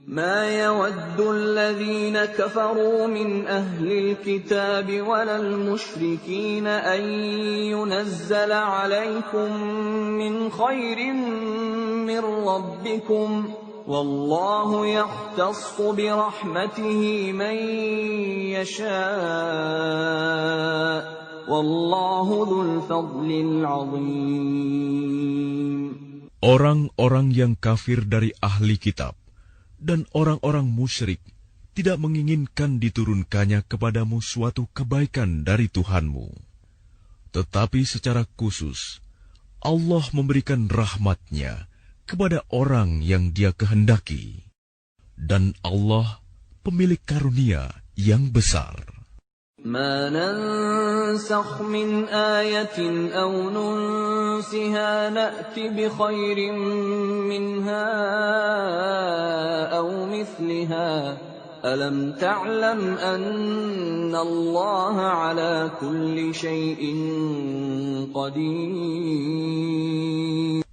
ما يود الذين كفروا من أهل الكتاب ولا المشركين أن ينزل عليكم من خير من ربكم والله يختص برحمته من يشاء والله ذو الفضل العظيم. Orang-orang yang kafir dari ahli kitab dan orang-orang musyrik tidak menginginkan diturunkannya kepadamu suatu kebaikan dari Tuhanmu. Tetapi secara khusus, Allah memberikan rahmat-Nya kepada orang yang Dia kehendaki. Dan Allah pemilik karunia yang besar. ما ننسخ من آية أو ننسها نأت بخير منها أو مثلها ألم تعلم أن الله على كل شيء قدير.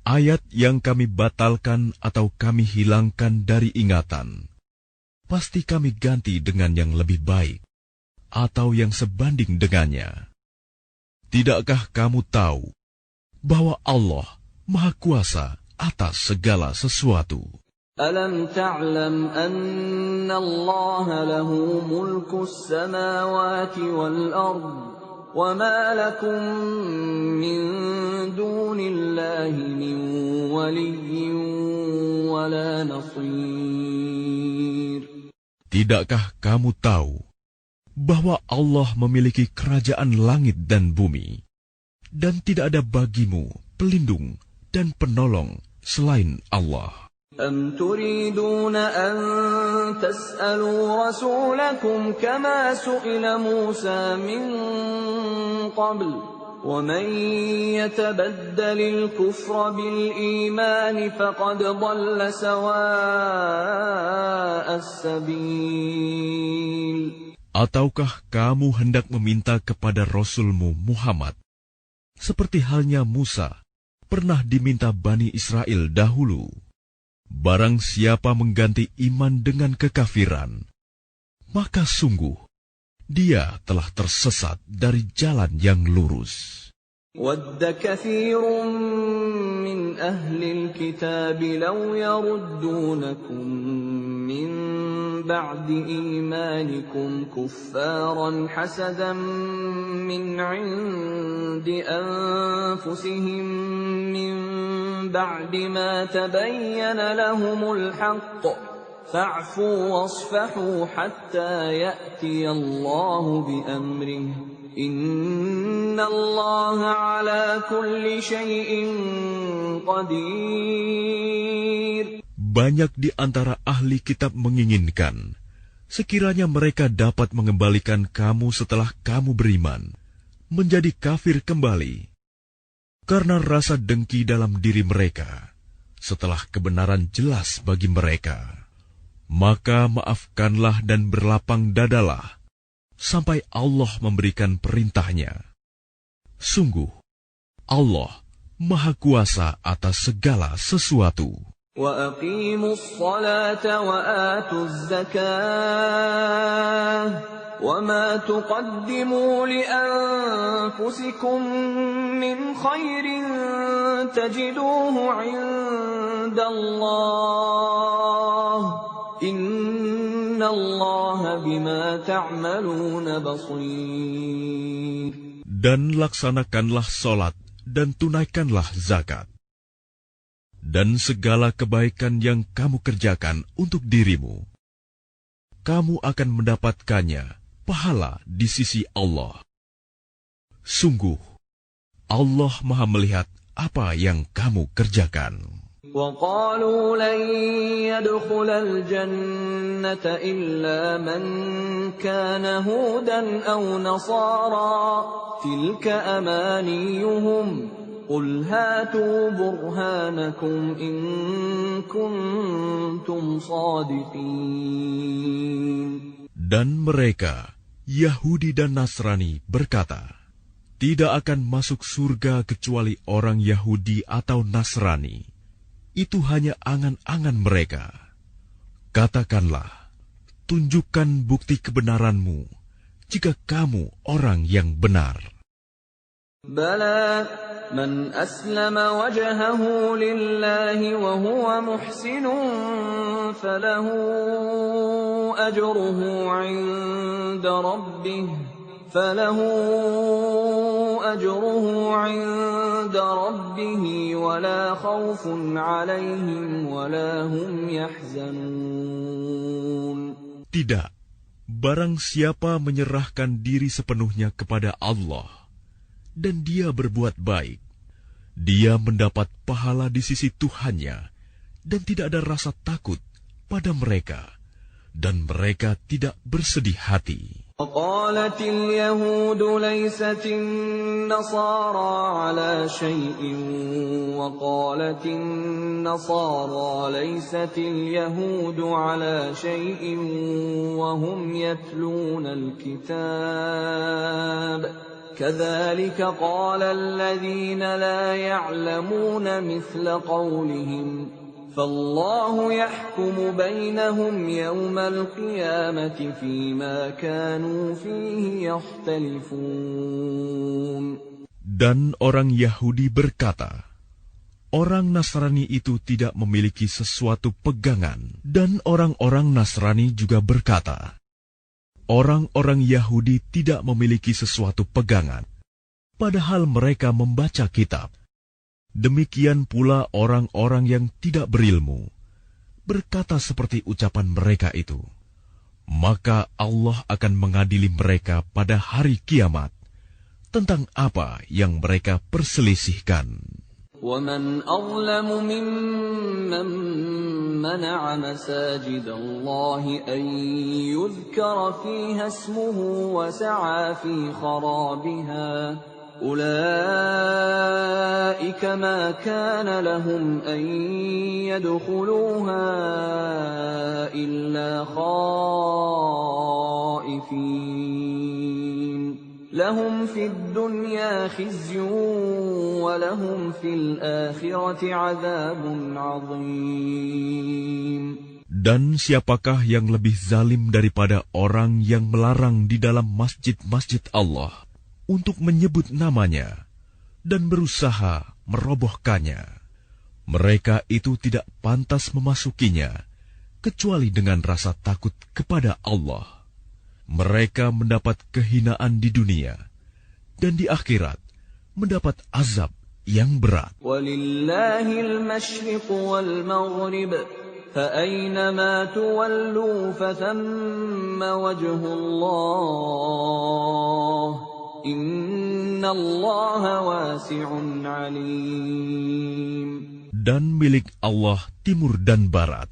Ayat yang kami batalkan atau kami hilangkan dari ingatan, pasti kami ganti dengan yang lebih baik atau yang sebanding dengannya. Tidakkah kamu tahu bahwa Allah Maha Kuasa atas segala sesuatu? Alam ta'lam anna Allah lahu mulkus samawati wal ard wa ma lakum min dunillahi min waliyyin wa la nasir. Tidakkah kamu tahu bahwa Allah memiliki kerajaan langit dan bumi, dan tidak ada bagimu pelindung dan penolong selain Allah. Am turiduna an tas'alu rasulakum kama su'ila Musa min qabl, wa man yatabaddalil kufra bil iman faqad dhalla sawa'as sabil. Ataukah kamu hendak meminta kepada Rasulmu Muhammad, seperti halnya Musa pernah diminta Bani Israel dahulu? Barang siapa mengganti iman dengan kekafiran, maka sungguh dia telah tersesat dari jalan yang lurus. وَدَّ كَثِيرٌ مِّنْ أَهْلِ الْكِتَابِ لَوْ يَرُدُّونَكُم مِّن بَعْدِ إِيمَانِكُمْ كُفَّارًا حَسَدًا مِّنْ عِندِ أَنفُسِهِم مِّن بَعْدِ مَا تَبَيَّنَ لَهُمُ الْحَقُّ فَاعْفُوا وَاصْفَحُوا حَتَّى يَأْتِيَ اللَّهُ بِأَمْرِهِ Inna Allah ala kulli syai'in qadir. Banyak di antara ahli kitab menginginkan, sekiranya mereka dapat mengembalikan kamu setelah kamu beriman, menjadi kafir kembali. Karena rasa dengki dalam diri mereka, setelah kebenaran jelas bagi mereka. Maka maafkanlah dan berlapang dadalah, sampai Allah memberikan perintahnya. Sungguh, Allah Maha Kuasa atas segala sesuatu. Wa aqimus salata wa atuz zakah wa ma tuqaddimu li anfusikum min khairin tajiduhu 'indallah. Inna Allah bima ta'maluna basir. Dan laksanakanlah solat dan tunaikanlah zakat. Dan segala kebaikan yang kamu kerjakan untuk dirimu, kamu akan mendapatkannya pahala di sisi Allah. Sungguh, Allah Maha melihat apa yang kamu kerjakan. وَقَالُوا لَنْ يَدْخُلَ الْجَنَّةَ إِلَّا مَنْ كَانَ هُودًا أَوْ نَصَارَى تِلْكَ أَمَانِيُّهُمْ قُلْ هَاتُوا بُرْهَانَكُمْ إِنْ كُنْتُمْ صَادِقِينَ. Dan mereka, Yahudi dan Nasrani, berkata, tidak akan masuk surga kecuali orang Yahudi atau Nasrani. Itu hanya angan-angan mereka. Katakanlah, tunjukkan bukti kebenaranmu jika kamu orang yang benar. Bala man aslama wajhahu lillahi wa huwa muhsinun falahu ajruhu 'inda rabbih wa la khawfun 'alayhim wa la hum yahzanun. Tidak, barang siapa menyerahkan diri sepenuhnya kepada Allah dan dia berbuat baik, dia mendapat pahala di sisi Tuhannya dan tidak ada rasa takut pada mereka, dan mereka tidak bersedih hati. وقالت اليهود ليست النصارى على شيء وقالت النصارى ليست اليهود على شيء وهم يتلون الكتاب كذلك قال الذين لا يعلمون مثل قولهم فالله يحكم بينهم يوم القيامة فيما كانوا فيه يختلفون. Dan orang Yahudi berkata, orang Nasrani itu tidak memiliki sesuatu pegangan. Dan orang-orang Nasrani juga berkata, orang-orang Yahudi tidak memiliki sesuatu pegangan, padahal mereka membaca kitab. Demikian pula orang-orang yang tidak berilmu berkata seperti ucapan mereka itu. Maka Allah akan mengadili mereka pada hari kiamat tentang apa yang mereka perselisihkan. وَمَنْ أَظْلَمُ مِمَّنْ مَنَعَ مَسَاجِدَ اللَّهِ أَنْ يُذْكَرَ فِيهَا اسْمُهُ وَسَعَى فِي خَرَابِهَا أُولَئِكَ مَا كَانَ لَهُمْ أَنْ يَدْخُلُوهَا إِلَّا خَائِفِينَ لَهُمْ فِي الدُّنْيَا خِزْيٌ وَلَهُمْ فِي الْآخِرَةِ عَذَابٌ عَظِيمٌ. Dan siapakah yang lebih zalim daripada orang yang melarang di dalam masjid-masjid Allah untuk menyebut namanya dan berusaha merobohkannya? Mereka itu tidak pantas memasukinya kecuali dengan rasa takut kepada Allah. Mereka mendapat kehinaan di dunia dan di akhirat mendapat azab yang berat. Walillahil masyriq wal maghrib fa aynama tuwallu fathamma wajhullah innallaha wasi'un alim. Dan milik Allah timur dan barat.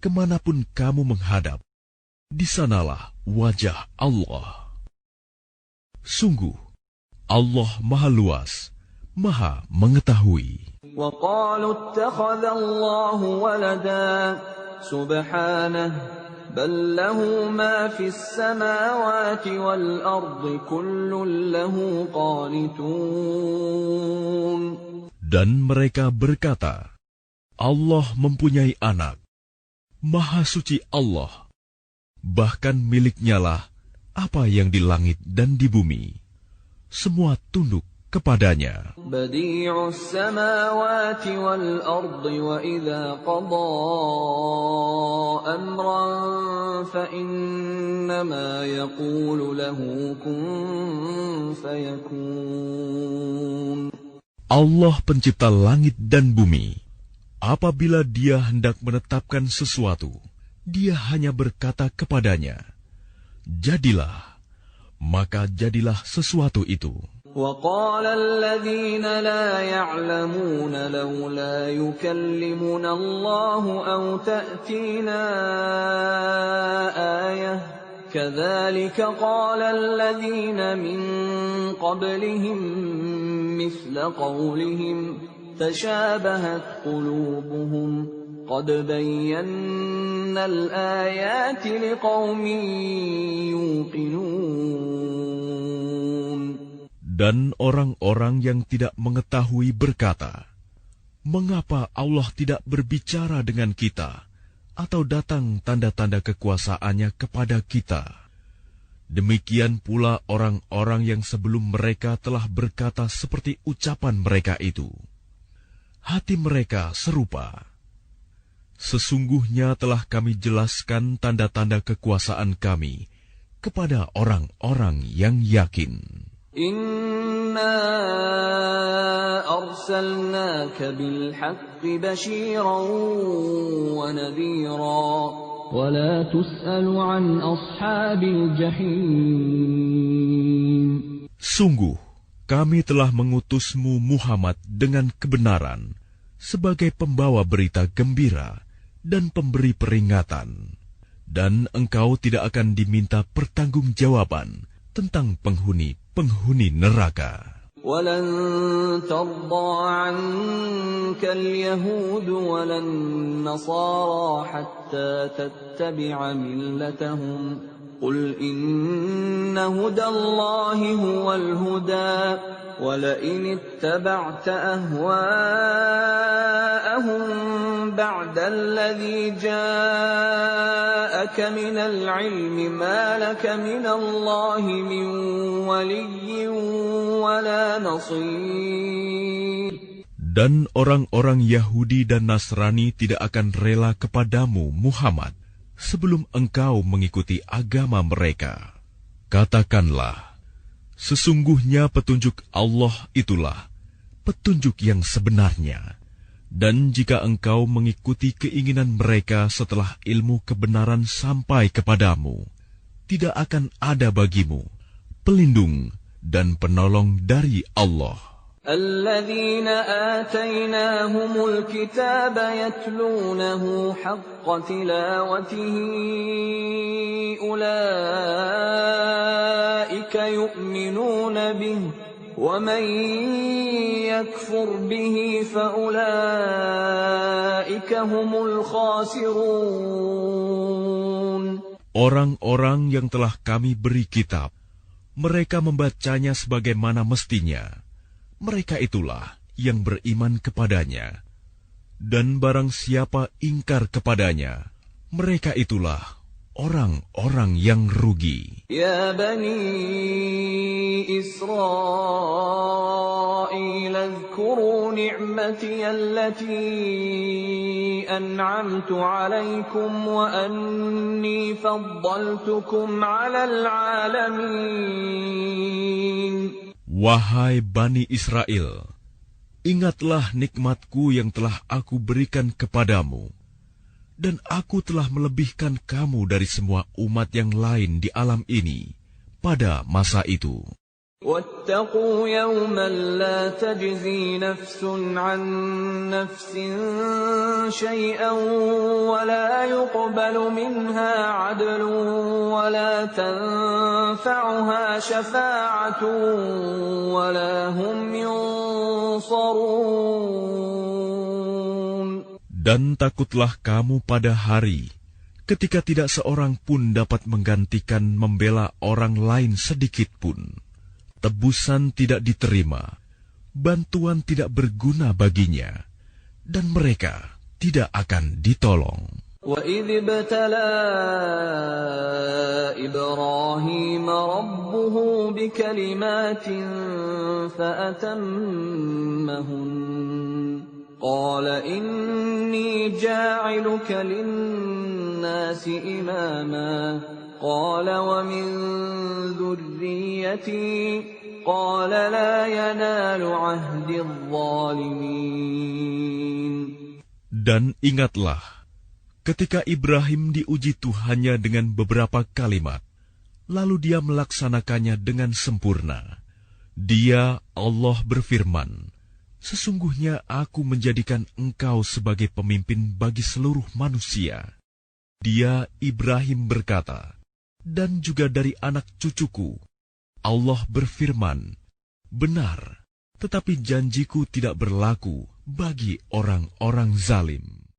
Kemanapun kamu menghadap, di sanalah wajah Allah. Sungguh, Allah Maha Luas, Maha Mengetahui. وَقَالُوا اتَّخَذَ اللَّهُ وَلَدًا سُبْحَانَهُ بَل لَّهُ مَا فِي السَّمَاوَاتِ وَالْأَرْضِ كُلٌّ لَّهُ قَانِتُونَ. Dan mereka berkata, Allah mempunyai anak. Maha suci Allah. Bahkan miliknya lah apa yang di langit dan di bumi. Semua tunduk kepadanya. Badi'us samawati wal ardi wa idza qada amran fa innama yaqulu lahu kun fayakun. Allah pencipta langit dan bumi. Apabila Dia hendak menetapkan sesuatu, Dia hanya berkata kepadanya, jadilah, maka jadilah sesuatu itu. وَقَالَ الَّذِينَ لَا يَعْلَمُونَ لَوْلَا يُكَلِّمُنَا اللَّهُ أَوْ تَأْتِينَا آيَةٌ كَذَلِكَ قَالَ الَّذِينَ مِنْ قَبْلِهِمْ مِثْلَ قَوْلِهِمْ تَشَابَهَتْ قُلُوبُهُمْ قَدْ بَيَّنَّا الْآيَاتِ لِقَوْمٍ يُوقِنُونَ. Dan orang-orang yang tidak mengetahui berkata, mengapa Allah tidak berbicara dengan kita atau datang tanda-tanda kekuasaannya kepada kita. Demikian pula orang-orang yang sebelum mereka telah berkata seperti ucapan mereka itu. Hati mereka serupa. Sesungguhnya telah kami jelaskan tanda-tanda kekuasaan kami kepada orang-orang yang yakin. Inna arsalnaka bilhaqqi bashiran wa nadhira wa la tus'alu an ashabil jahim. Sungguh, kami telah mengutusmu Muhammad dengan kebenaran sebagai pembawa berita gembira dan pemberi peringatan. Dan engkau tidak akan diminta pertanggungjawaban tentang penghuni neraka. وَلَن تَرْضَىٰ عَنكَ الْيَهُودُ وَلَا النَّصَارَىٰ حَتَّىٰ تَتَّبِعَ مِلَّتَهُمْ قُلْ إِنَّ هُدَى اللَّهِ هُوَ الْهُدَىٰ وَلَئِنِ اتَّبَعْتَ أَهْوَاءَهُم بَعْدَ الَّذِي جَاءَكَ مِنَ الْعِلْمِ مَا لَكَ مِنَ اللَّهِ مِن وَلِيٍّ وَلَا نَصِيرٍ. Dan orang-orang Yahudi dan Nasrani tidak akan rela kepadamu, Muhammad, sebelum engkau mengikuti agama mereka. Katakanlah, sesungguhnya petunjuk Allah itulah petunjuk yang sebenarnya. Dan jika engkau mengikuti keinginan mereka setelah ilmu kebenaran sampai kepadamu, tidak akan ada bagimu pelindung dan penolong dari Allah. الذين آتيناهم الكتاب يتلونه حق تلاوته أولئك يؤمنون به ومن يكفر به فأولئك هم الخاسرون. Orang-orang yang telah kami beri kitab, mereka membacanya sebagaimana mestinya. Mereka itulah yang beriman kepadanya. Dan barang siapa ingkar kepadanya, mereka itulah orang-orang yang rugi. Ya Bani Israel, اذكروا نعمتي التي أنعمت عليكم وأني فضلتكم على العالمين. Wahai Bani Israel, ingatlah nikmatku yang telah aku berikan kepadamu, dan aku telah melebihkan kamu dari semua umat yang lain di alam ini pada masa itu. وَاتَّقُوا يَوْمًا لَا تَجْزِي نَفْسٌ عَن نَّفْسٍ شَيْئًا وَلَا يُقْبَلُ مِنْهَا عَدْلٌ وَلَا تَنفَعُهَا شَفَاعَةٌ وَلَا هُمْ يُنصَرُونَ. Dan takutlah kamu pada hari ketika tidak seorang pun dapat menggantikan membela orang lain sedikit pun. Tebusan tidak diterima, bantuan tidak berguna baginya, dan mereka tidak akan ditolong. وَإِذِ ابْتَلَىٰ إِبْرَاهِيمَ رَبُّهُ بِكَلِمَاتٍ فَأَتَمَّهُنَّ قَالَ إِنِّي جَاعِلُكَ لِلنَّاسِ إِمَامًا قال ومن ذريتي قال لا ينال عهد الظالمين. Dan ingatlah ketika Ibrahim diuji Tuhannya dengan beberapa kalimat, lalu dia melaksanakannya dengan sempurna. Dia, Allah berfirman, sesungguhnya aku menjadikan engkau sebagai pemimpin bagi seluruh manusia. Dia, Ibrahim berkata, dan juga dari anak cucuku. Allah berfirman, benar, tetapi janjiku tidak berlaku bagi orang-orang zalim.